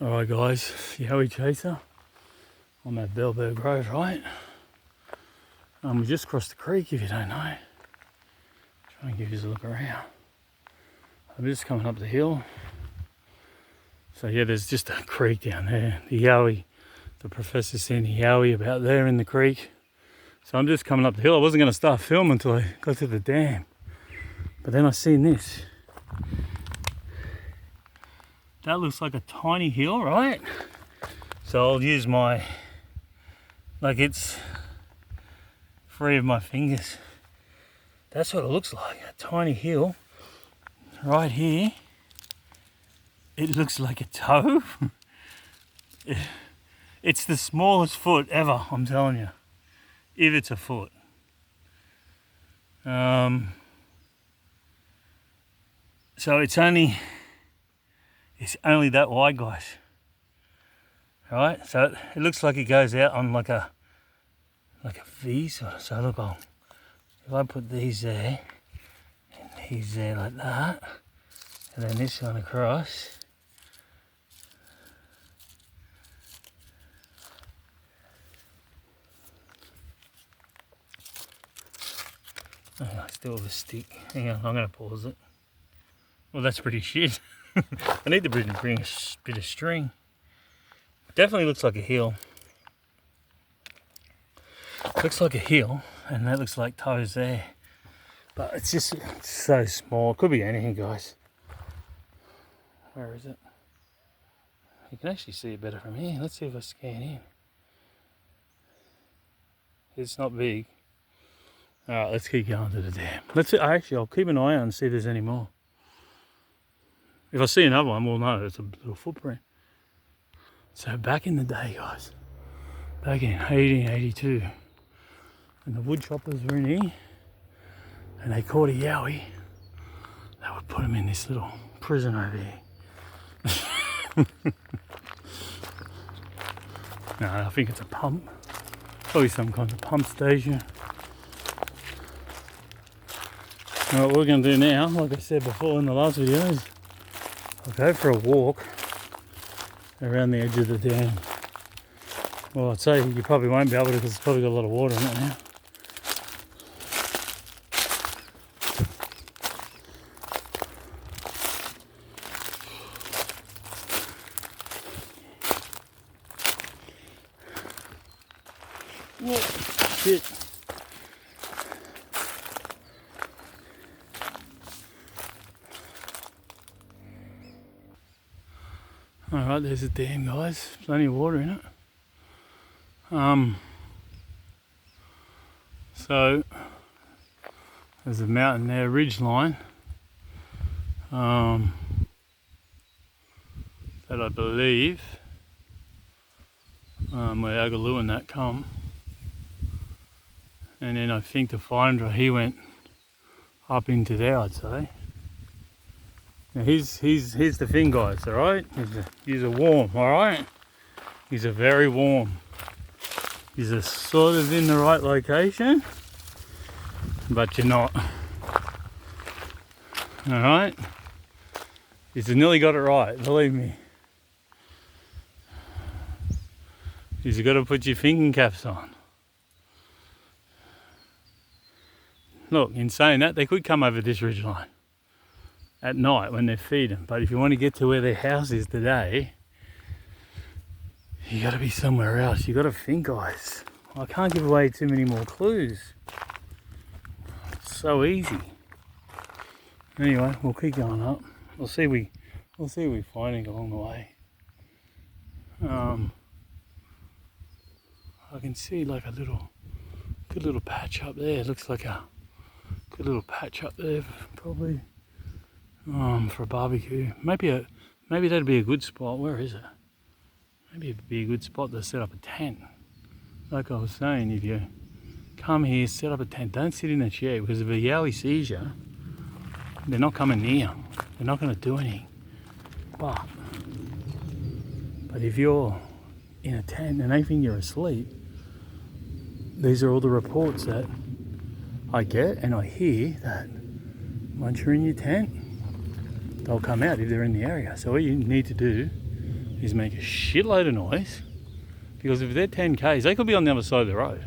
Alright guys, Yowie Chaser. I'm at Bellbird Grove, right? We just crossed the creek, if you don't know. Trying to give you a look around. I'm just coming up the hill. So yeah, there's just a creek down there. The Yowie, the professor's seen the Yowie about there in the creek. So I'm just coming up the hill. I wasn't going to start filming until I got to the dam. But then I seen this. That looks like a tiny hill, right? So I'll use my, like it's free of my fingers. That's what it looks like, a tiny hill. Right here, it looks like a toe. It's the smallest foot ever, I'm telling you. If it's a foot. So it's only that wide, guys. Right, so it looks like it goes out on like a V sort of. So look, if I put these there and these there like that, and then this one across. Oh, I still have a stick. Hang on, I'm going to pause it. Well, that's pretty shit. I need to bring a bit of string. Definitely looks like a hill. Looks like a hill, and that looks like toes there. But it's just so small. It could be anything, guys. Where is it? You can actually see it better from here. Let's see if I scan in. It's not big. Alright, let's keep going to the dam. I'll keep an eye on and see if there's any more. If I see another one, we'll know it's a little footprint. So back in the day, guys, back in 1882, when the wood choppers were in here and they caught a Yowie, they would put him in this little prison over here. No, I think it's a pump. Probably some kind of pump station. Now what we're going to do now, like I said before in the last video, is I'll go for a walk around the edge of the dam. Well, I'd say you probably won't be able to because it's probably got a lot of water in it now. Whoa, shit. Alright, there's a dam, guys. Plenty of water in it. So there's a mountain there, ridge line. That I believe where Agaloo and that come. And then I think the finder, he went up into there, I'd say. Now here's the thing, guys, alright? He's a warm, alright? He's a very warm. He's a sort of in the right location, but you're not. Alright? He's nearly got it right, believe me. You've got to put your thinking caps on. Look, in saying that, they could come over this ridge line at night when they're feeding, but if you want to get to where their house is today, you got to be somewhere else. You got to think, guys. I can't give away too many more clues. It's so easy. Anyway, we'll keep going up. We'll see if we find anything along the way. I can see like a good little patch up there. It looks like a good little patch up there, probably. For a barbecue. Maybe that'd be a good spot. Where is it? Maybe it'd be a good spot to set up a tent. Like I was saying, if you come here, set up a tent. Don't sit in a chair, because if a Yowie sees you, they're not coming near. They're not going to do anything. But if you're in a tent and they think you're asleep, these are all the reports that I get and I hear, that once you're in your tent, they'll come out if they're in the area. So what you need to do is make a shitload of noise, because if they're 10Ks, they could be on the other side of the road.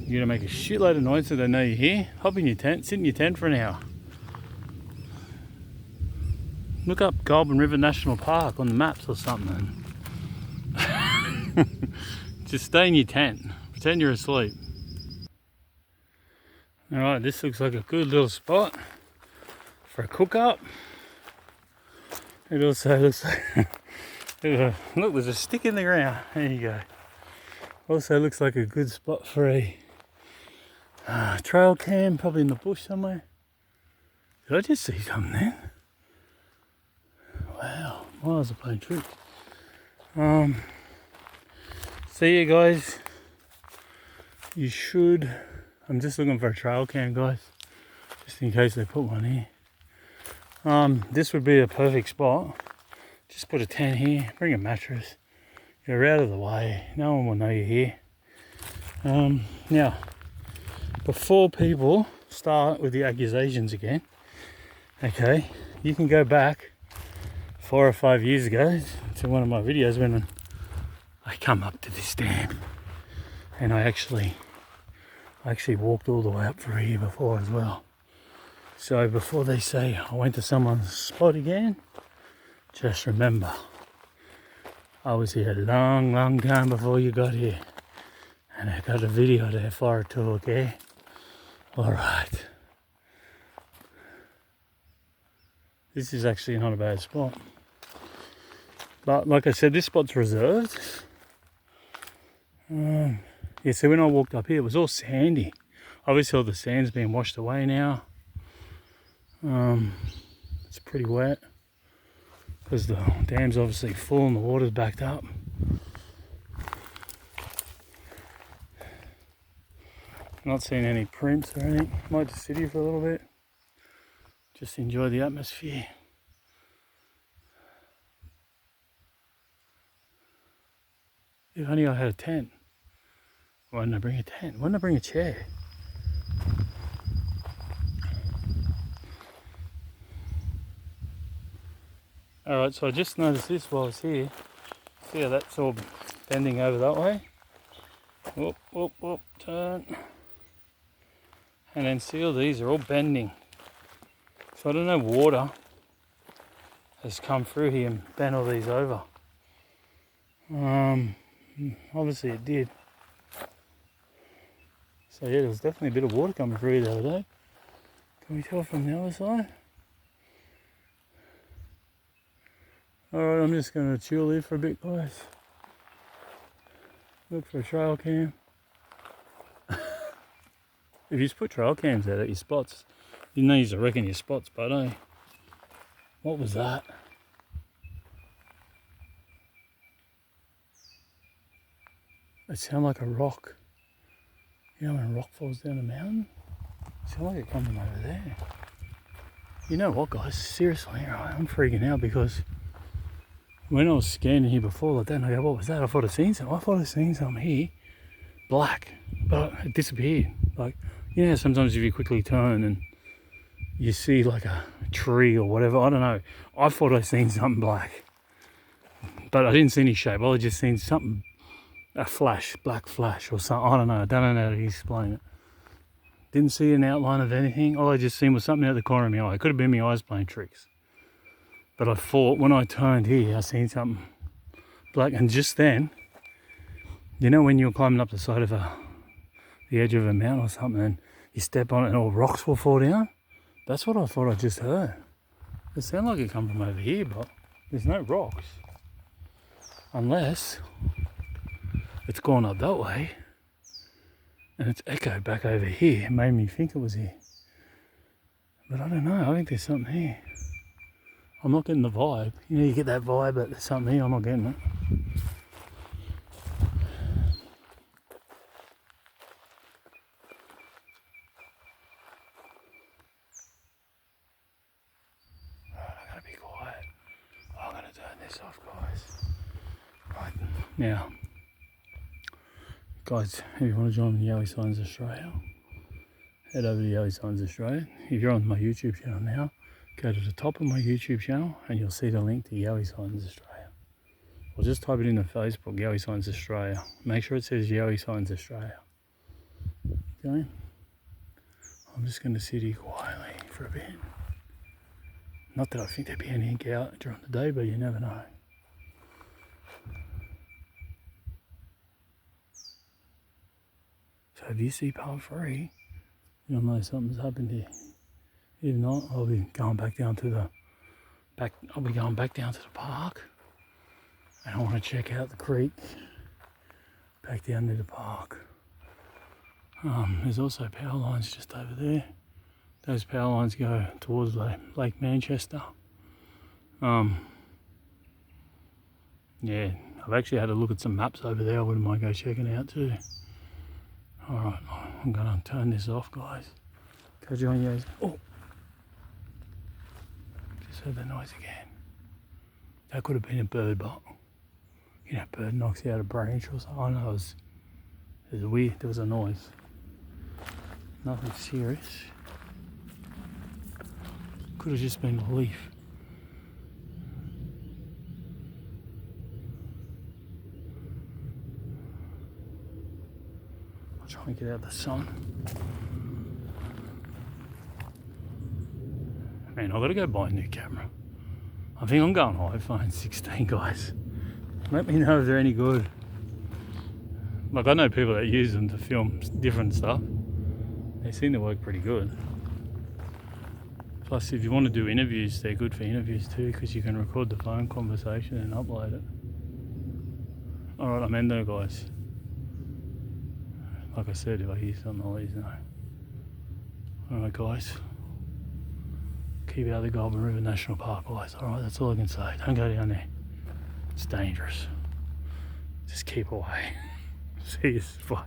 You're gonna make a shitload of noise so they know you're here. Hop in your tent, sit in your tent for an hour. Look up Goulburn River National Park on the maps or something. Just stay in your tent, pretend you're asleep. Alright, this looks like a good little spot for a cook up. It also looks like, look, there's a stick in the ground. There you go. Also looks like a good spot for a trail cam, probably in the bush somewhere. Did I just see something then? Wow, miles of playing tricks. See you guys. You should. I'm just looking for a trail cam, guys, just in case they put one here. This would be a perfect spot. Just put a tent here, bring a mattress. You're out of the way. No one will know you're here. Now, before people start with the accusations again, okay, you can go back 4 or 5 years ago to one of my videos when I come up to this dam, and I actually walked all the way up for here before as well. So before they say I went to someone's spot again, just remember, I was here a long time before you got here, and I got a video there for it too, okay? Alright. This is actually not a bad spot. But like I said, this spot's reserved. Yeah, so when I walked up here, it was all sandy. Obviously all the sand's been washed away now. It's pretty wet because the dam's obviously full and the water's backed up. Not seeing any prints or anything. Might just sit here for a little bit. Just enjoy the atmosphere. If only I had a tent. Why didn't I bring a tent? Why didn't I bring a chair? Alright, so I just noticed this while I was here. See how that's all bending over that way? Whoop, whoop, whoop, turn. And then see all these are all bending. So I don't know, water has come through here and bent all these over. Obviously it did. So yeah, there was definitely a bit of water coming through the other day. Can we tell from the other side? Alright, I'm just going to chill here for a bit, guys. Look for a trail cam. If you just put trail cams out at your spots, you know you're wrecking your spots, but what was that? It sounded like a rock. You know when a rock falls down a mountain? It sounded like it come from over there. You know what, guys? Seriously, I'm freaking out because when I was scanning here before like that, and I go, what was that? I thought I'd seen something. I thought I'd seen something here, black, but it disappeared. Like, you know, sometimes if you quickly turn and you see like a tree or whatever, I don't know. I thought I'd seen something black, but I didn't see any shape. I just seen something, a flash, black flash or something. I don't know how to explain it. Didn't see an outline of anything. All I just seen was something out the corner of my eye. It could have been my eyes playing tricks. But I thought when I turned here, I seen something black. And just then, you know when you're climbing up the side of the edge of a mountain or something and you step on it and all rocks will fall down? That's what I thought I just heard. It sounded like it come from over here, but there's no rocks. Unless it's gone up that way and it's echoed back over here. It made me think it was here. But I don't know, I think there's something here. I'm not getting the vibe. You know, you get that vibe that there's something here, I'm not getting it. Now, guys, if you want to join Yowie Sightings Australia, head over to Yowie Sightings Australia. If you're on my YouTube channel now, go to the top of my YouTube channel and you'll see the link to Yowie Sightings Australia. Or just type it into Facebook, Yowie Sightings Australia. Make sure it says Yowie Sightings Australia. Okay? I'm just going to sit here quietly for a bit. Not that I think there'd be anything out during the day, but you never know. So if you see part 3, you'll know something's happened here. If not, I'll be going back down to the park, and I want to check out the creek back down to the park. There's also power lines just over there. Those power lines go towards Lake Manchester. Yeah, I've actually had a look at some maps over there. I wouldn't mind go checking out too. Alright, I'm gonna turn this off, guys. Go join you. Oh! Just heard the noise again. That could have been a bird, but you know, bird knocks out a branch or something. I know it was weird. There was a noise. Nothing serious. Could have just been a leaf. I'll try and get out the sun. Man, I've got to go buy a new camera. I think I'm going iPhone 16, guys. Let me know if they're any good. Like, I know people that use them to film different stuff. They seem to work pretty good. Plus, if you want to do interviews, they're good for interviews too, because you can record the phone conversation and upload it. Alright, I'm in there, guys. Like I said, if I hear something, I'll let you know. Alright, guys. Keep out of the Goulburn River National Park, guys. Alright, that's all I can say. Don't go down there. It's dangerous. Just keep away. See you. Bye.